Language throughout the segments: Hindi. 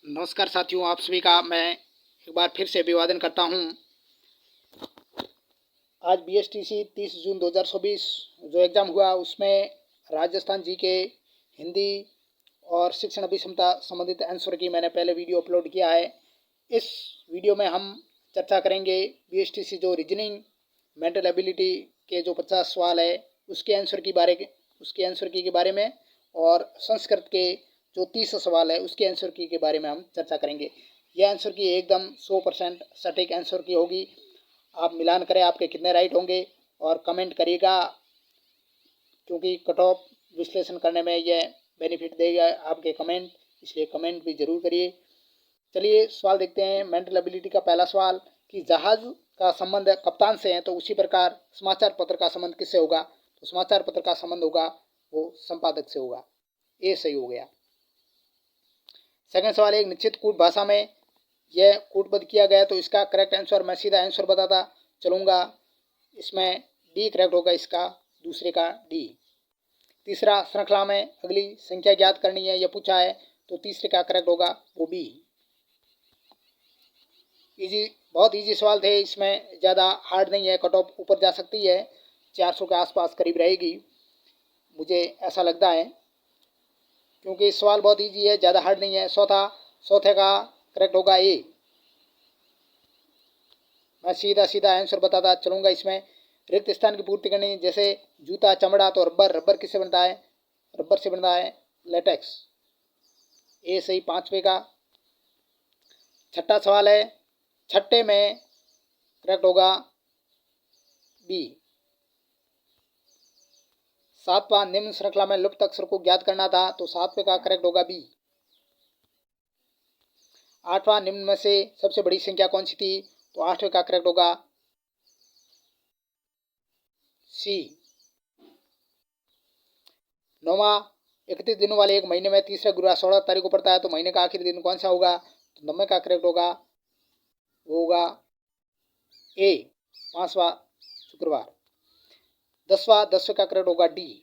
नमस्कार साथियों, आप सभी का मैं एक बार फिर से अभिवादन करता हूं। आज BSTC 30 जून 2024 जो एग्ज़ाम हुआ उसमें राजस्थान जीके, हिंदी और शिक्षण अभिक्षमता संबंधित आंसर की मैंने पहले वीडियो अपलोड किया है। इस वीडियो में हम चर्चा करेंगे BSTC जो रीजनिंग मेंटल एबिलिटी के जो 50 सवाल है उसके आंसर के बारे में, और संस्कृत के जो 30 सवाल है उसके आंसर की के बारे में हम चर्चा करेंगे। यह आंसर की एकदम 100% सटीक आंसर की होगी। आप मिलान करें आपके कितने राइट होंगे और कमेंट करिएगा, क्योंकि कट ऑफ विश्लेषण करने में यह बेनिफिट देगा आपके कमेंट, इसलिए कमेंट भी जरूर करिए। चलिए सवाल देखते हैं। मेंटल एबिलिटी का पहला सवाल कि जहाज का संबंध कप्तान से है, तो उसी प्रकार समाचार पत्र का संबंध किससे होगा? तो समाचार पत्र का संबंध होगा वो संपादक से होगा। ये सही हो गया। सेकंड सवाल, एक निश्चित कूट भाषा में यह कूटबद्ध किया गया, तो इसका करेक्ट आंसर, मैं सीधा आंसर बताता चलूँगा। इसमें डी करेक्ट होगा, इसका दूसरे का डी। तीसरा, श्रृंखला में अगली संख्या ज्ञात करनी है, यह पूछा है, तो तीसरे का करेक्ट होगा वो बी। बहुत इजी सवाल थे, इसमें ज़्यादा हार्ड नहीं है, कट ऑफ ऊपर जा सकती है, 400 के आसपास करीब रहेगी, मुझे ऐसा लगता है, क्योंकि सवाल बहुत इजी है, ज़्यादा हार्ड नहीं है। चौथे का करेक्ट होगा ए। मैं सीधा आंसर बताता चलूँगा। इसमें रिक्त स्थान की पूर्ति करनी, जैसे जूता चमड़ा, तो रबर किससे बनता है? रबर से बनता है लेटेक्स। ए सही। पांचवे का छठा सवाल है, छठे में करेक्ट होगा बी। सातवां, निम्न श्रृंखला में लुप्त अक्षर को ज्ञात करना था, तो सातवें का करेक्ट होगा बी। आठवां, निम्न में से सबसे बड़ी संख्या कौन सी थी? तो आठवें का करेक्ट होगा सी। नौवां, 31 दिनों वाले एक महीने में तीसरा गुरुवार 16 तारीख को पड़ता है, तो महीने का आखिरी दिन कौन सा होगा? तो 90 का करेक्ट होगा वो होगा ए, पांचवा शुक्रवार। दसवें का करेक्ट होगा डी।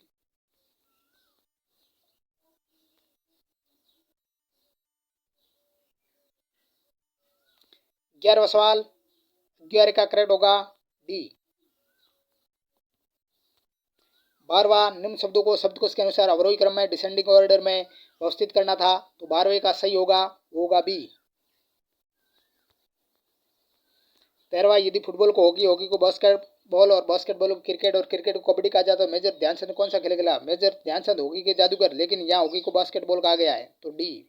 11वां सवाल, 11 का करेक्ट होगा डी। 12वां, निम्न शब्दों को शब्दकोश के अनुसार अवरोही क्रम में डिसेंडिंग ऑर्डर में व्यवस्थित करना था, तो 12वें का सही होगा वो होगा बी। 13वां, यदि फुटबॉल को हॉकी को बास्केटबॉल और बास्केटबॉल को क्रिकेट और क्रिकेट को कबड्डी कहा जाता है, मेजर ध्यानचंद कौन सा खेल खिला? मेजर ध्यानचंद हॉकी के जादूगर, लेकिन यहाँ हॉकी को बास्केटबॉल कहा गया है, तो डी।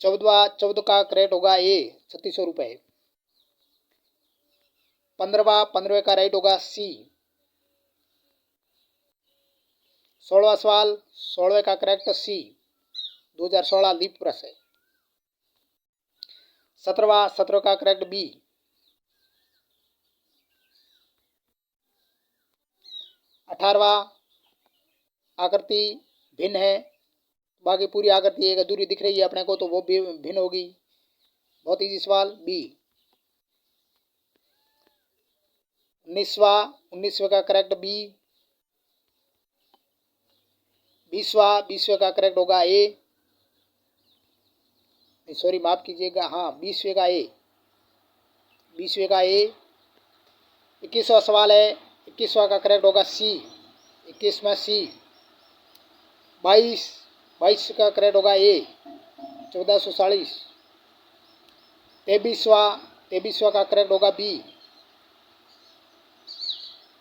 14 का करेक्ट होगा ए, 3600 रुपये। 15वें का राइट होगा सी। 16वां सवाल, 16वें का करेक्ट सी, 2016 लीप वर्ष है। 17वां का करेक्ट बी। 18वां, आकृति भिन्न है, बाकी पूरी आकृति एक अधूरी दिख रही है अपने को, तो वो भी भिन्न होगी। बहुत इजी सवाल बी। 19वें का करेक्ट बी। 20वें का करेक्ट होगा ए, सॉरी माफ कीजिएगा, हाँ 20वें का ए। 21वां सवाल है, 21वां का करेक्ट होगा सी, 21वां सी। 22 का करेक्ट होगा ए, 1440। 23वां का करेक्ट होगा बी।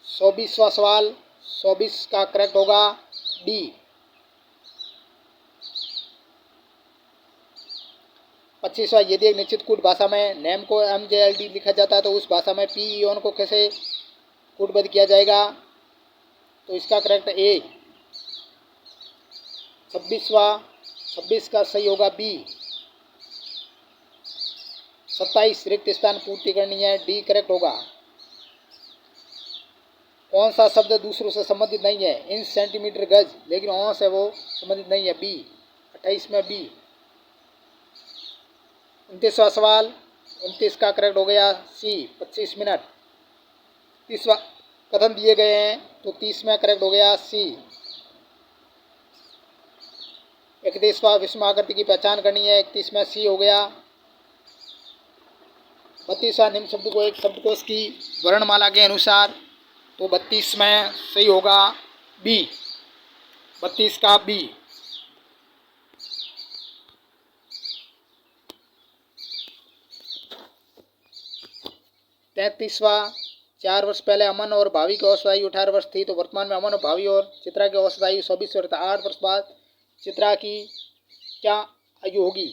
24वां सवाल, 24 का करेक्ट होगा डी। 25वां, यदि एक निश्चित कूट भाषा में नेम को MJLD लिखा जाता है, तो उस भाषा में PEON को कैसे कूटबद्ध किया जाएगा? तो इसका करेक्ट ए। 26 का सही होगा बी। 27, रिक्त स्थान पूर्ति करनी है, डी करेक्ट होगा। कौन सा शब्द दूसरों से संबंधित नहीं है? इंच, सेंटीमीटर, गज, लेकिन वहां से वो संबंधित नहीं है, बी। 28 में बी। 29वां सवाल, 29 का करेक्ट हो गया सी, 25 मिनट। 30वां कथन दिए गए हैं, तो 30 में करेक्ट हो गया सी। 31वां विषम आकृति की पहचान करनी है, 31वां सी हो गया। 32वां निम्न शब्द को एक शब्दकोश की वर्णमाला के अनुसार, तो 32 में सही होगा बी, 32 का बी। 33वां 4 वर्ष पहले अमन और भावी की औसत आयु 18 वर्ष थी, तो वर्तमान में अमन और भावी और चित्रा की औसत आयु 24 वर्ष। 8 वर्ष बाद चित्रा की क्या आयु होगी?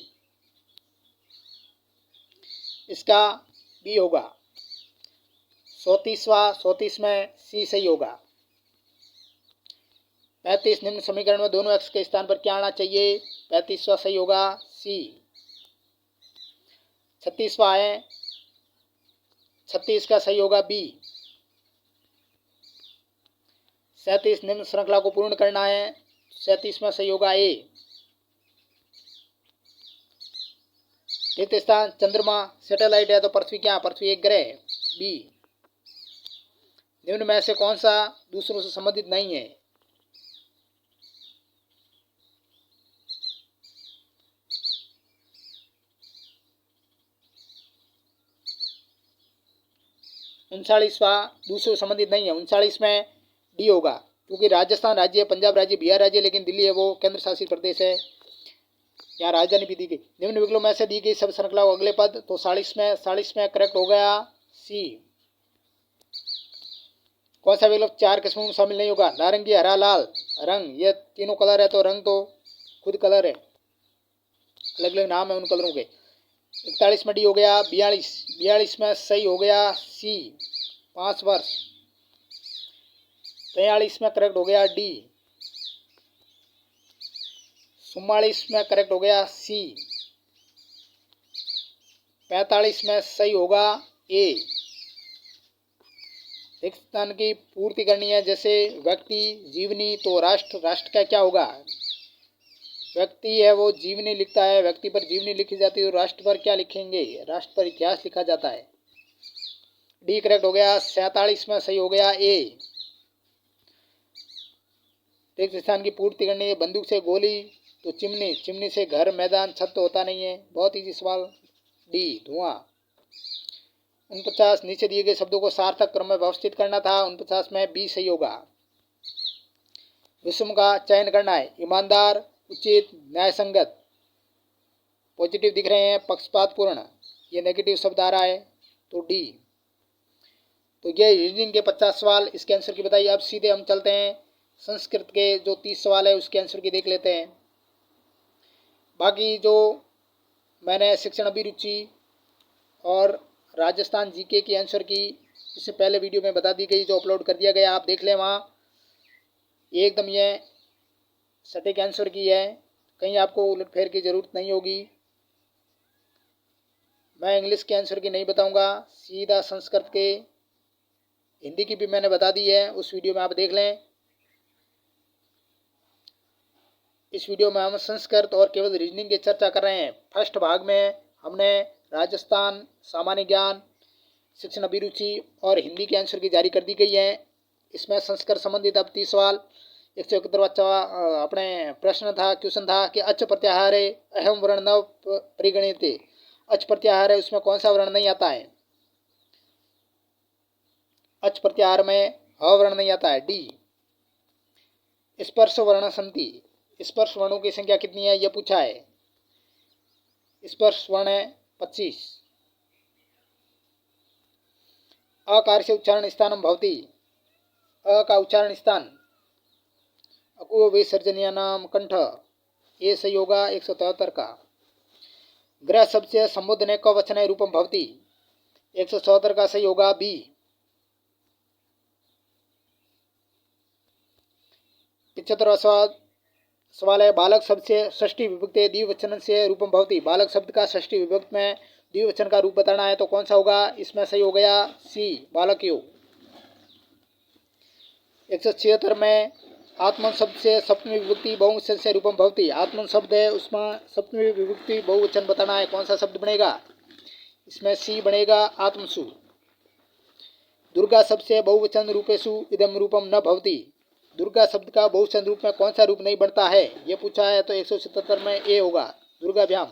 इसका बी होगा। 34 में सी सही होगा। 35 निम्न समीकरण में दोनों एक्स के स्थान पर क्या आना चाहिए? 35वां सही होगा सी। 36वां है, 36 का सही होगा बी। 37 निम्न श्रृंखला को पूर्ण करना है, 37 में सही होगा ए। तृतीय स्थान चंद्रमा सैटेलाइट है, तो पृथ्वी क्या? पृथ्वी एक ग्रह, बी। निम्न में से कौन सा दूसरों से संबंधित नहीं है? उनचालीसवां दूसरों से संबंधित नहीं है, 39 में डी होगा, क्योंकि राजस्थान राज्य, पंजाब राज्य, बिहार राज्य, लेकिन दिल्ली है वो केंद्र शासित प्रदेश है, यहाँ राजधानी भी दी गई। निम्न विकल्पों में से दी गई सब श्रृंखला को अगले पद, तो 40 में करेक्ट हो गया सी। कौन सा विकल्प 4 किस्मों में शामिल नहीं होगा? नारंगी, हरा, लाल रंग, ये तीनों कलर है, तो रंग तो खुद कलर है, अलग अलग नाम है उन कलरों के। 41 में डी हो गया। 42 में सही हो गया सी, 5 वर्ष। 43 में करेक्ट हो गया डी। 44 में करेक्ट हो गया सी। 45 में सही होगा ए। रिक्त स्थान की पूर्ति करनी है, जैसे व्यक्ति, जीवनी, तो राष्ट्र, राष्ट्र का क्या होगा? व्यक्ति है वो जीवनी लिखता है, व्यक्ति पर जीवनी लिखी जाती है, तो राष्ट्र पर क्या लिखेंगे? राष्ट्र पर इतिहास लिखा जाता है। डी करेक्ट हो गया। 47 में सही हो गया ए। रिक्त स्थान की पूर्ति करनी है, बंदूक से गोली, तो चिमनी, चिमनी से घर, मैदान, छत तो होता नहीं है, बहुत इजी सवाल, डी धुआं। 49 नीचे दिए गए शब्दों को सार्थक क्रम में व्यवस्थित करना था, 49 में बी सही होगा। विषम का चयन करना है, ईमानदार, उचित, न्यायसंगत, पॉजिटिव दिख रहे हैं, पक्षपातपूर्ण, ये नेगेटिव शब्द आ रहा है, तो डी। तो ये रीजनिंग के 50 सवाल, इसके आंसर की बताइए। अब सीधे हम चलते हैं संस्कृत के जो 30 सवाल है उसके आंसर की देख लेते हैं। बाकी जो मैंने शिक्षण अभिरुचि और राजस्थान जीके की आंसर की इससे पहले वीडियो में बता दी गई, जो अपलोड कर दिया गया, आप देख लें, वहाँ एकदम ये सटीक आंसर की है, कहीं आपको उलटफेर की ज़रूरत नहीं होगी। मैं इंग्लिश के आंसर की नहीं बताऊंगा, सीधा संस्कृत के, हिंदी की भी मैंने बता दी है, उस वीडियो में आप देख लें। इस वीडियो में हम संस्कृत और केवल रीजनिंग की चर्चा कर रहे हैं। फर्स्ट भाग में हमने राजस्थान, सामान्य ज्ञान, शिक्षण अभिरुचि और हिंदी के आंसर की जारी कर दी गई है। इसमें संस्कृत संबंधित अब 30 सवाल, 171 अपने प्रश्न था, क्वेश्चन था कि अच प्रत्याहार है अहम वर्ण न परिगणित। अच प्रत्याहार है, उसमें कौन सा वर्ण नहीं आता है? अच प्रत्याहार में ह वर्ण नहीं आता है, डी। स्पर्श वर्ण संति, स्पर्श वर्णों की संख्या कितनी है यह पूछा है। स्पर्श वर्ण है 25। अकार से उच्चारण स्थानम भवति, अ का उच्चारण स्थान अकुह विसर्जनीय नाम कंठ, ये सही होगा 173 का। ग्रह शब्द से संबोधन क वचन रूपम भवति, 174 का सही होगा बी। 75वां सवाल है, बालक शब्द से षष्ठी विभक्ति द्विवचन से रूपम भवति, बालक शब्द का षष्ठी विभक्त में द्विवचन का रूप बताना है, तो कौन सा होगा? इसमें सही हो गया सी, बालकयो। 176 में आत्मन शब्द से सप्तमी विभक्ति बहुवचन से रूपम भवति, आत्मन शब्द है उसमें सप्तमी विभक्ति बहुवचन बताना है, कौन सा शब्द बनेगा? इसमें सी बनेगा आत्मसु। दुर्गा शब्द से बहुवचन रूपेशु इदम रूपम न भवति, दुर्गा शब्द का बहुवचन रूप में कौन सा रूप नहीं बनता है, ये पूछा है, तो 177 में ए होगा, दुर्गाभ्याम।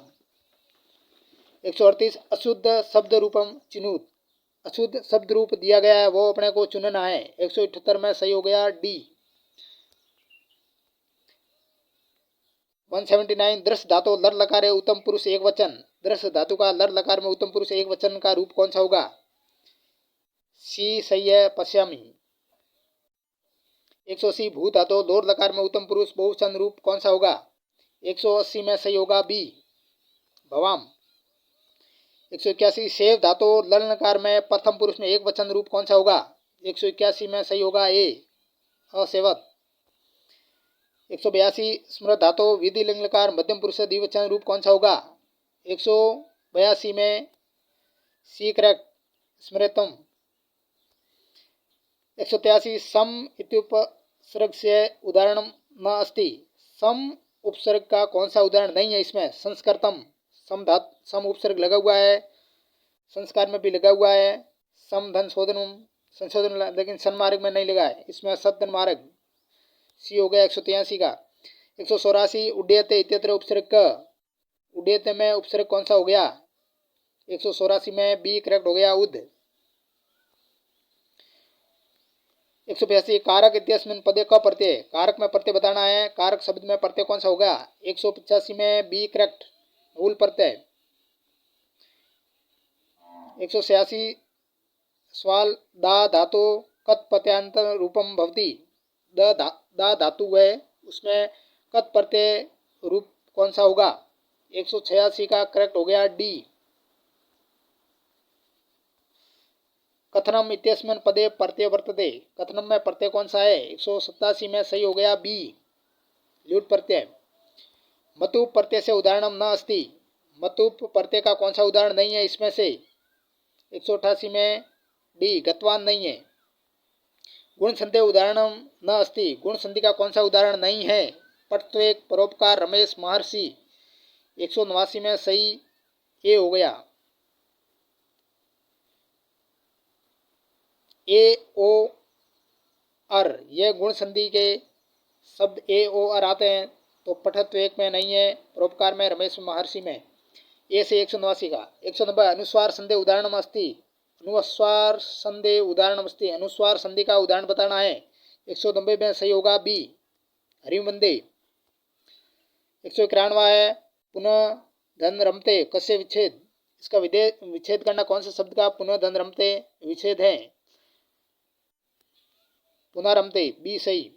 138 अशुद्ध शब्द रूपम चिनुत, अशुद्ध शब्द रूप दिया गया है वो अपने को चुनना है। 178 में सही हो गया डी। 179 दृश्य धातु लर लकार उत्तम पुरुष एक वचन, दृश्य धातु का लर लकार में उत्तम पुरुष एक वचन का रूप कौन सा होगा, सी सही है, पश्यामी। 180 भू धातु लोर लकार में उत्तम पुरुष बहुवचन रूप कौन सा होगा, 180 में सही होगा बी, भवाम। 181 सेव धातु लल नकार में प्रथम पुरुष में एक वचन रूप कौन सा होगा, 181 में सही होगा ए, असेवत। 182 स्मृत धातु विधि लिंग लकार मध्यम पुरुष द्विवचन रूप कौन सा होगा, 182 में सी करेक्ट, स्मृतम। 183 सम इत्युपसर्ग से उदाहरण न अस्ति, सम उपसर्ग का कौन सा उदाहरण नहीं है इसमें, संस्कृतम। सम उपसर्ग लगा हुआ है, संस्कार में भी लगा हुआ है, सम धन शोधनम संशोधन, लेकिन सन्मार्ग में नहीं लगा है, इसमें सदन मार्ग, सी हो गया 183 का। 184 उड्डयते इत्यत्र उपसर्ग क, उड्डयते में उपसर्ग कौन सा हो गया, 184 में बी करेक्ट हो गया, उद। 185 कारक इत्यस्मिन् पदे क प्रत्यय, कारक में प्रत्यय बताना है, कारक शब्द में प्रत्यय कौन सा होगा, 185 में बी करेक्ट, मूल प्रत्यय। 186 स्वाल दा धातु कत प्रत्यांतर रूपम भवति, दा धातु है उसमें कत प्रत्यय रूप कौन सा होगा, 186 का करेक्ट हो गया डी। कथनम इत्यस्मिन् पदे प्रत्यय वर्तते, कथनम में प्रत्यय कौन सा है, 187 में सही हो गया बी, ल्यूट प्रत्यय। मतुप प्रत्यय से उदाहरणम न अस्ति, मतुप प्रत्यय का कौन सा उदाहरण नहीं है इसमें से, 188 में डी, गतवान नहीं है। गुण संधि उदाहरणम न अस्ति, गुण संधि का कौन सा उदाहरण नहीं है, पटत्वेक परोपकार रमेश महर्षि, 189 में सही ए हो गया। ए ओ अर, ये गुण संधि के शब्द ए ओ अर आते हैं, तो पठत्वेक में नहीं है, परोपकार में, रमेश महर्षि में, ए से 189 का। 190 अनुस्वार संधि उदाहरणम अस्ति, अनुस्वार संधि उदाहरण अस्ति, अनुस्वार संधि का उदाहरण बताना है, 190 में सही होगा बी, हरिवंदे। 191 है पुनः धन रमते कस्य विच्छेद, इसका विच्छेद करना कौन से शब्द का पुनः धन रमते विच्छेद है, पुनः रमते, बी सही।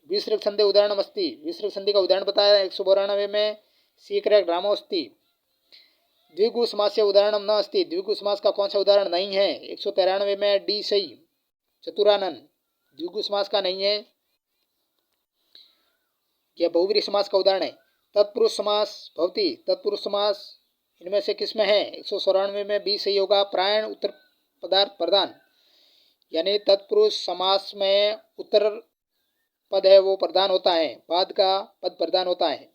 विसर्ग संधि उदाहरण अस्ति, विसर्ग संधि का उदाहरण बताया 192 में सी करेक्ट, रामोस्ति। द्विगु समास से उदाहरण न अस्ति, द्विगु समास का कौन सा उदाहरण नहीं है, 193 में डी सही, चतुरानन। द्विगु समास का नहीं है, यह बहुव्रीहि समास का उदाहरण है। तत्पुरुष समास भवति, तत्पुरुष समास इनमें से किस में है, 194 में बी सही होगा, प्रायण उत्तर पदार्थ प्रधान, यानी तत्पुरुष समास में उत्तर पद है वो प्रधान होता है, बाद का पद प्रधान होता है,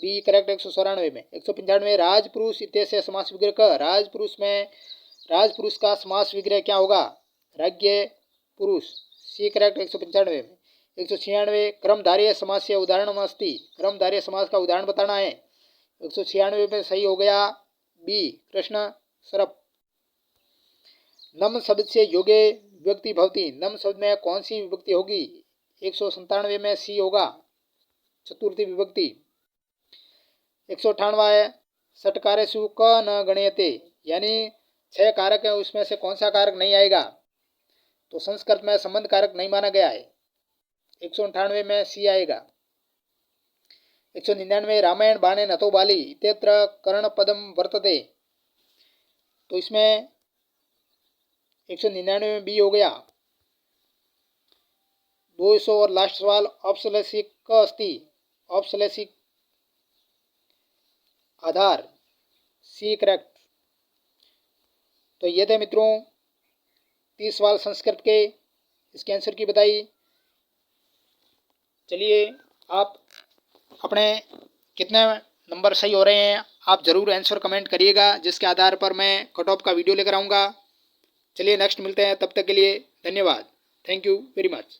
बी करेक्ट 194 में। 195 राजपुरुष इत्यस्य समास विग्रह का, राजपुरुष में राजपुरुष का समास विग्रह क्या होगा, राज्य पुरुष, सी करेक्ट 195 में। 196 क्रमधार्य समास से उदाहरण अस्ति, क्रमधार्य समास का उदाहरण बताना है, 196 में सही हो गया बी, कृष्ण सरप। नम शब्द से योगे विभक्ति भवति, नम शब्द में कौन सी विभक्ति होगी, 197 में सी होगा, चतुर्थी विभक्ति। 198 है षटकारेषु क न गण्यते, यानी 6 कारक है उसमें से कौन सा कारक नहीं आएगा, तो संस्कृत में संबंध कारक नहीं माना गया है, 198 में सी आएगा। 199 रामायण बाणे नतो बाली इत्यत्र कर्ण पदम वर्तते, तो इसमें 199 में बी हो गया। 200 और लास्ट सवाल औपश्लेषिक क अस्ति, औपश्लेषिक आधार, सी करेक्ट। तो ये थे मित्रों 30 सवाल संस्कृत के, इसके आंसर की बताई। चलिए आप अपने कितने नंबर सही हो रहे हैं आप ज़रूर आंसर कमेंट करिएगा, जिसके आधार पर मैं कट ऑफ का वीडियो लेकर आऊँगा। चलिए नेक्स्ट मिलते हैं, तब तक के लिए धन्यवाद, थैंक यू वेरी मच।